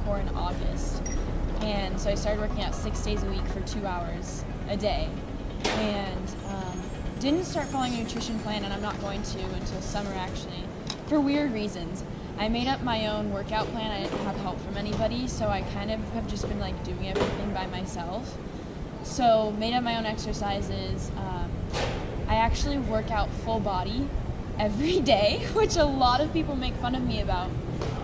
before in August. And so I started working out 6 days a week for 2 hours a day. And didn't start following a nutrition plan, and I'm not going to until summer actually, for weird reasons. I made up my own workout plan. I didn't have help from anybody, so I kind of have just been like doing everything by myself. So made up my own exercises. I actually work out full body every day, which a lot of people make fun of me about,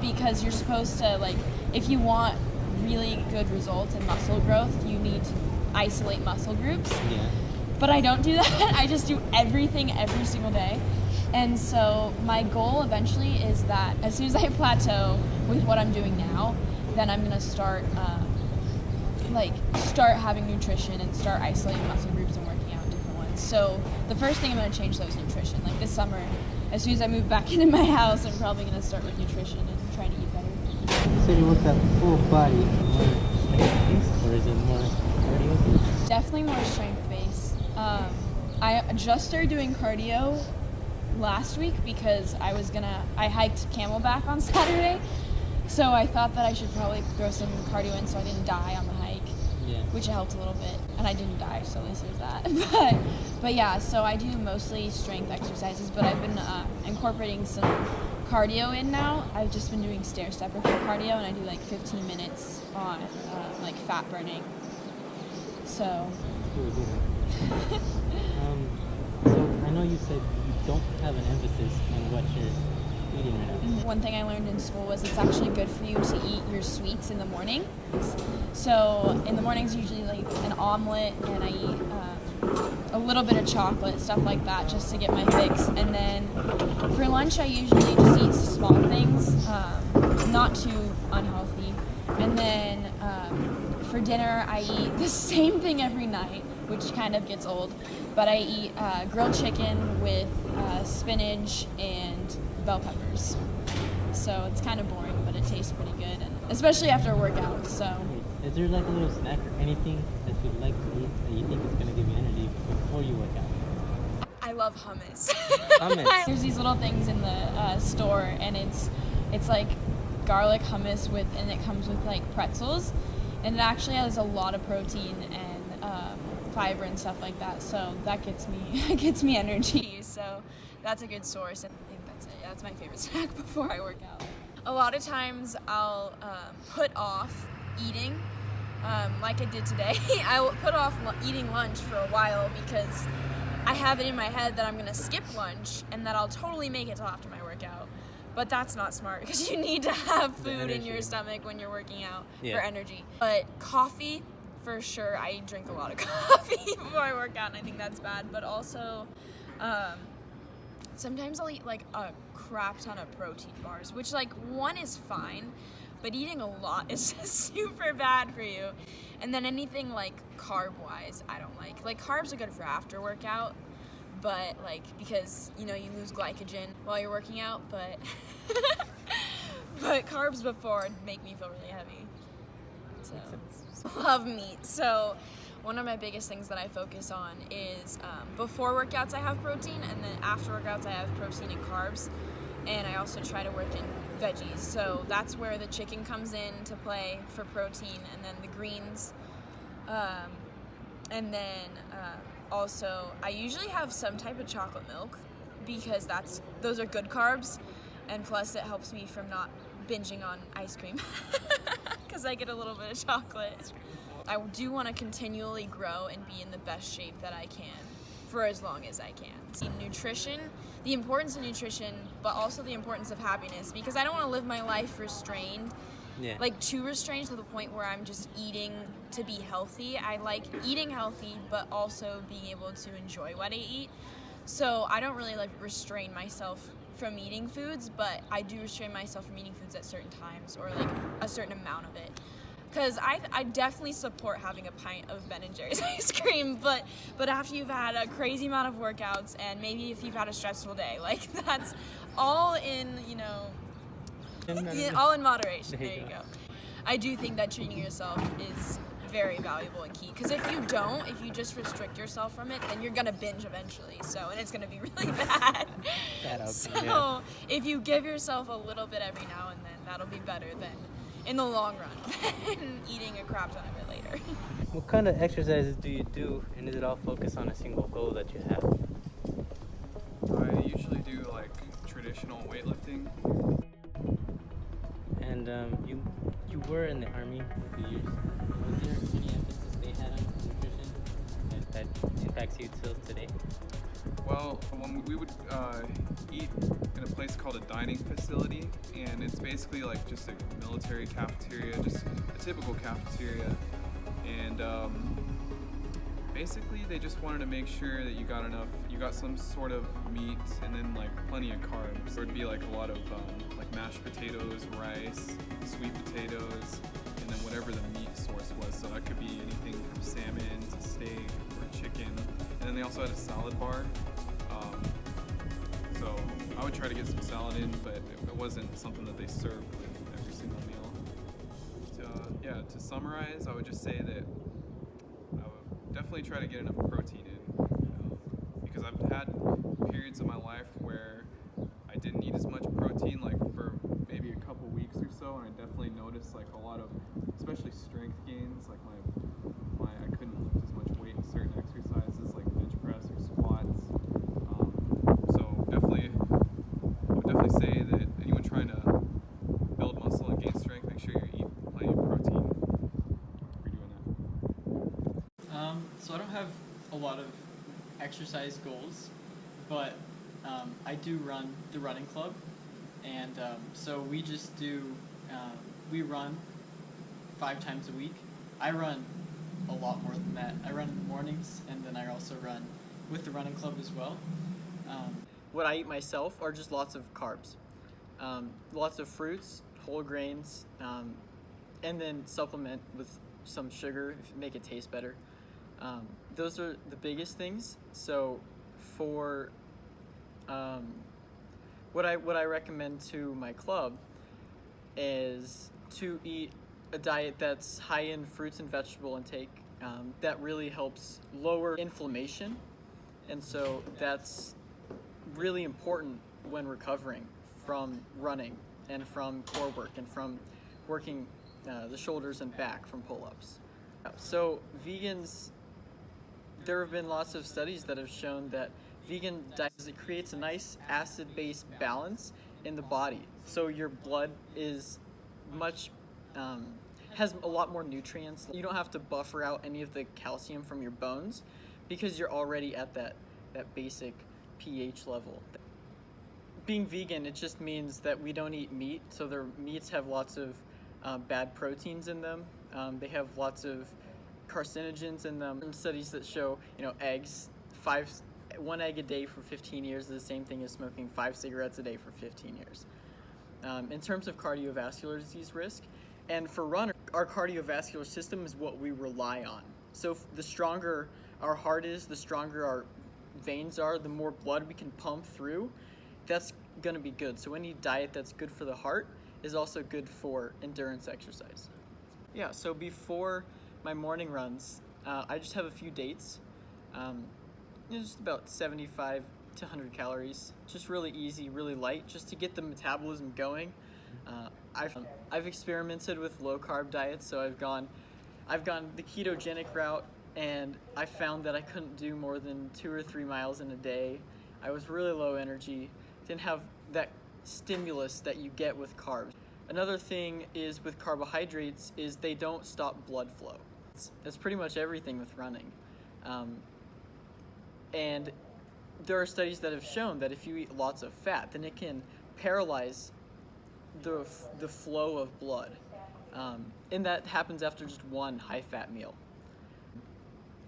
because you're supposed to, like, if you want really good results in muscle growth, you need to isolate muscle groups. Yeah. But I don't do that. I just do everything every single day. And so my goal eventually is that as soon as I plateau with what I'm doing now, then I'm going to start having nutrition and start isolating muscle groups and working out different ones. So the first thing I'm going to change though is nutrition. Like this summer, as soon as I move back into my house, I'm probably going to start with nutrition and trying to eat better. You said you work out full body, more strength-based, or is it more cardio? Definitely more strength-based. I just started doing cardio last week because I hiked Camelback on Saturday, so I thought that I should probably throw some cardio in so I didn't die on the hike, which helped a little bit, and I didn't die, so at least there's that. But yeah, so I do mostly strength exercises, but I've been incorporating some cardio in now. I've just been doing stair stepper for cardio, and I do like 15 minutes on like fat burning. So. So I know you said you don't have an emphasis on what you're eating right now. One thing I learned in school was it's actually good for you to eat your sweets in the morning. So in the mornings, usually like an omelet, and I eat a little bit of chocolate, stuff like that, just to get my fix. And then for lunch, I usually just eat small things, not too unhealthy. And then for dinner, I eat the same thing every night, which kind of gets old. But I eat grilled chicken with spinach and bell peppers. So it's kind of boring, but it tastes pretty good, and especially after a workout. So. Is there like a little snack or anything that you'd like to eat that you think is going to give you energy before you work out? I love hummus. Hummus. There's these little things in the store, and it's like garlic hummus and it comes with like pretzels, and it actually has a lot of protein and fiber and stuff like that. So that gets me energy. So that's a good source, and I think that's it. That's my favorite snack before I work out. A lot of times I'll put off eating, like I did today. I will put off eating lunch for a while because I have it in my head that I'm gonna skip lunch and that I'll totally make it till after my workout. But that's not smart because you need to have food in your stomach when you're working out for energy. But coffee, for sure, I drink a lot of coffee before I work out, and I think that's bad. But also, sometimes I'll eat like a crap ton of protein bars, which like one is fine, but eating a lot is just super bad for you. And then anything like carb-wise, I don't like. Like carbs are good for after workout, but like because you lose glycogen while you're working out, but but carbs before make me feel really heavy. So love meat. So one of my biggest things that I focus on is before workouts I have protein, and then after workouts I have protein and carbs, and I also try to work in veggies. So that's where the chicken comes in to play for protein, and then the greens, and then also I usually have some type of chocolate milk because those are good carbs, and plus it helps me from not binging on ice cream because I get a little bit of chocolate. I do want to continually grow and be in the best shape that I can for as long as I can. Nutrition, the importance of nutrition, but also the importance of happiness, because I don't want to live my life restrained, like too restrained to the point where I'm just eating to be healthy. I like eating healthy, but also being able to enjoy what I eat. So I don't really like restrain myself from eating foods, but I do restrain myself from eating foods at certain times, or like a certain amount of it. Because I definitely support having a pint of Ben & Jerry's ice cream, but after you've had a crazy amount of workouts, and maybe if you've had a stressful day, like that's all in, all in moderation. There you go. I do think that treating yourself is very valuable and key, because if you just restrict yourself from it, then you're gonna binge eventually, and it's gonna be really bad. So if you give yourself a little bit every now and then, that'll be better than in the long run and eating a crap ton of it later. What kind of exercises do you do, and is it all focused on a single goal that you have? I usually do like traditional weightlifting. And you were in the army for a few years. Was there any emphasis they had on nutrition that impacts you till today? Well, when we would eat in a place called a dining facility, and it's basically like just a military cafeteria, just a typical cafeteria, and basically they just wanted to make sure that you got some sort of meat, and then like plenty of carbs. There would be like a lot of like mashed potatoes, rice, sweet potatoes, and then whatever the meat source was. So that could be anything from salmon to steak or chicken. And then they also had a salad bar. So I would try to get some salad in, but it wasn't something that they served with every single meal. To summarize, I would just say that I would definitely try to get enough protein in, because I've had periods of my life where I didn't need as much protein, like for maybe a couple weeks or so, and I definitely noticed like a lot of, especially strength gains, like I couldn't lift as much weight in certain exercises like bench press or squats. So I would definitely say that anyone trying to build muscle and gain strength, make sure you eat plenty of protein if you're doing that. So I don't have a lot of exercise goals, but I do run the running club, and so we just do, we run 5 times a week. I run a lot more than that. I run in the mornings, and then I also run with the running club as well. What I eat myself are just lots of carbs, lots of fruits, whole grains, and then supplement with some sugar to make it taste better. Those are the biggest things. So for what I recommend to my club is to eat a diet that's high in fruits and vegetable intake. That really helps lower inflammation, and so that's really important when recovering from running and from core work and from working the shoulders and back from pull-ups. So vegans, there have been lots of studies that have shown that vegan diet, it creates a nice acid-base balance in the body. So your blood is much, has a lot more nutrients. You don't have to buffer out any of the calcium from your bones because you're already at that basic pH level. Being vegan, it just means that we don't eat meat. So their meats have lots of bad proteins in them. They have lots of carcinogens in them. Studies that show, eggs, 1 egg a day for 15 years is the same thing as smoking 5 cigarettes a day for 15 years. In terms of cardiovascular disease risk, and for runners, our cardiovascular system is what we rely on. So the stronger our heart is, the stronger our veins are, the more blood we can pump through, that's going to be good. So any diet that's good for the heart is also good for endurance exercise. Yeah, so before my morning runs, I just have a few dates. Just about 75 to 100 calories, just really easy, really light, just to get the metabolism going. I've experimented with low carb diets, so I've gone the ketogenic route, and I found that I couldn't do more than 2 or 3 miles in a day. I was really low energy, didn't have that stimulus that you get with carbs. Another thing is with carbohydrates is they don't stop blood flow. That's pretty much everything with running. And there are studies that have shown that if you eat lots of fat, then it can paralyze the flow of blood. And that happens after just one high-fat meal.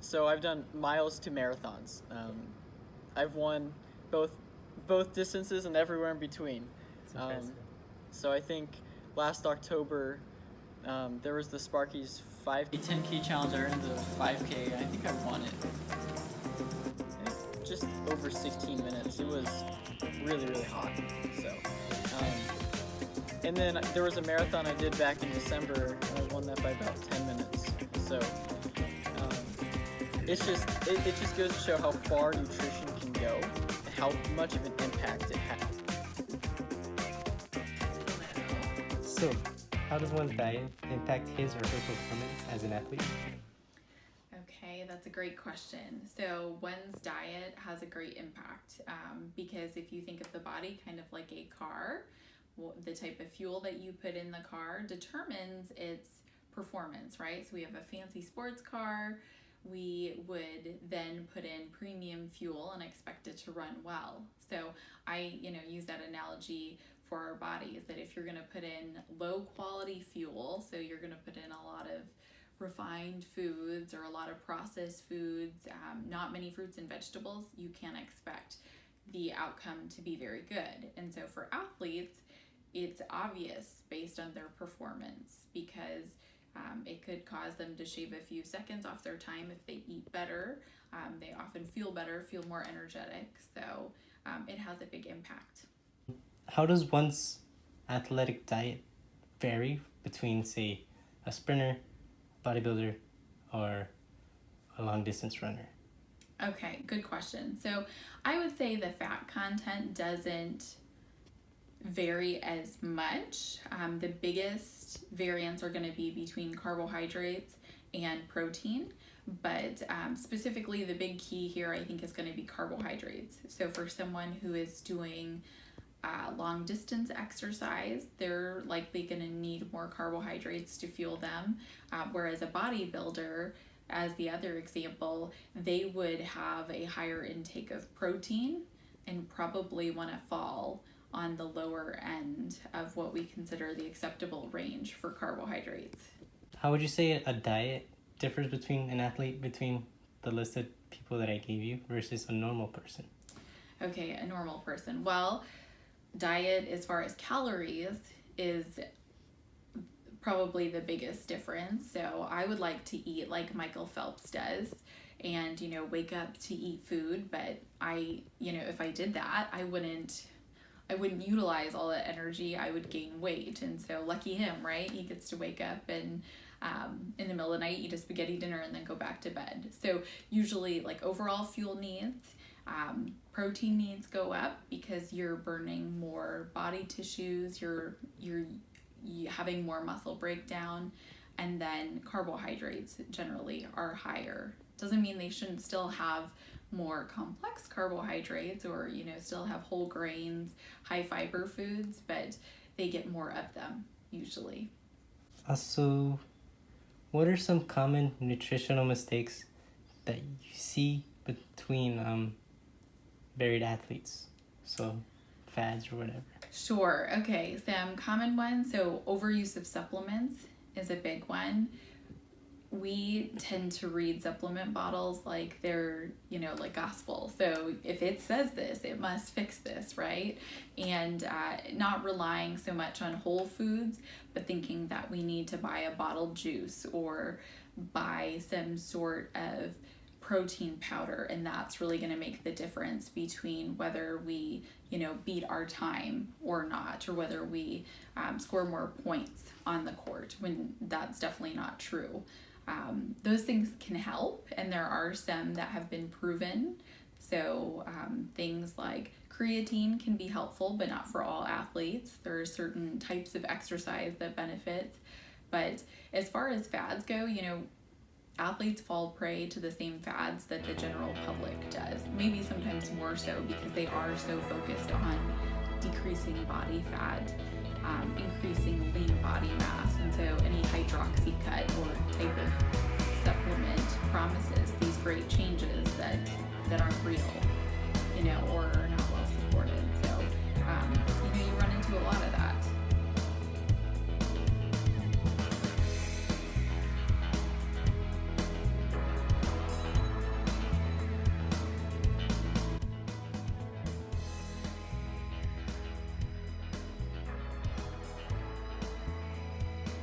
So I've done miles to marathons. I've won both distances and everywhere in between. So I think last October there was the Sparky's 10K challenge. I ran the 5K. I think I won it. Just over 16 minutes. It was really, really hot. So, and then there was a marathon I did back in December, and I won that by about 10 minutes. So, it just goes to show how far nutrition can go, and how much of an impact it has. So, how does one's diet impact his or her performance as an athlete? Okay, that's a great question. So one's diet has a great impact because if you think of the body kind of like a car, the type of fuel that you put in the car determines its performance, right? So we have a fancy sports car. We would then put in premium fuel and expect it to run well. So I, use that analogy for our bodies, that if you're going to put in low quality fuel, so you're going to put in a lot of refined foods or a lot of processed foods, not many fruits and vegetables, you can't expect the outcome to be very good. And so for athletes, it's obvious based on their performance because it could cause them to shave a few seconds off their time if they eat better. They often feel better, feel more energetic. So it has a big impact. How does one's athletic diet vary between, say, a sprinter, bodybuilder, or a long distance runner? Okay, good question. So I would say the fat content doesn't vary as much. The biggest variants are going to be between carbohydrates and protein, but specifically the big key here I think is going to be carbohydrates. So for someone who is doing long distance exercise, they're likely going to need more carbohydrates to fuel them, whereas a bodybuilder, as the other example, they would have a higher intake of protein and probably want to fall on the lower end of what we consider the acceptable range for carbohydrates. How would you say a diet differs between an athlete, between the listed people that I gave you versus a normal person? Okay, a normal person. Well, diet as far as calories is probably the biggest difference. So I would like to eat like Michael Phelps does and, wake up to eat food, but if I did that, I wouldn't utilize all that energy. I would gain weight. And so lucky him, right? He gets to wake up and in the middle of the night eat a spaghetti dinner and then go back to bed. So usually like overall fuel needs, protein needs go up because you're burning more body tissues, you're having more muscle breakdown, and then carbohydrates generally are higher. Doesn't mean they shouldn't still have more complex carbohydrates or still have whole grains, high fiber foods, but they get more of them usually. Also, what are some common nutritional mistakes that you see between varied athletes? So fads or whatever. Sure. Okay. Some common ones. So overuse of supplements is a big one. We tend to read supplement bottles like they're, like gospel. So if it says this, it must fix this, right? And not relying so much on whole foods, but thinking that we need to buy a bottled juice or buy some sort of protein powder, and that's really going to make the difference between whether we beat our time or not, or whether we score more points on the court, when that's definitely not true. Those things can help, and there are some that have been proven. So things like creatine can be helpful, but not for all athletes. There are certain types of exercise that benefit, but as far as fads go, athletes fall prey to the same fads that the general public does, maybe sometimes more so because they are so focused on decreasing body fat, increasing lean body mass, and so any hydroxy cut or type of supplement promises these great changes that aren't real, or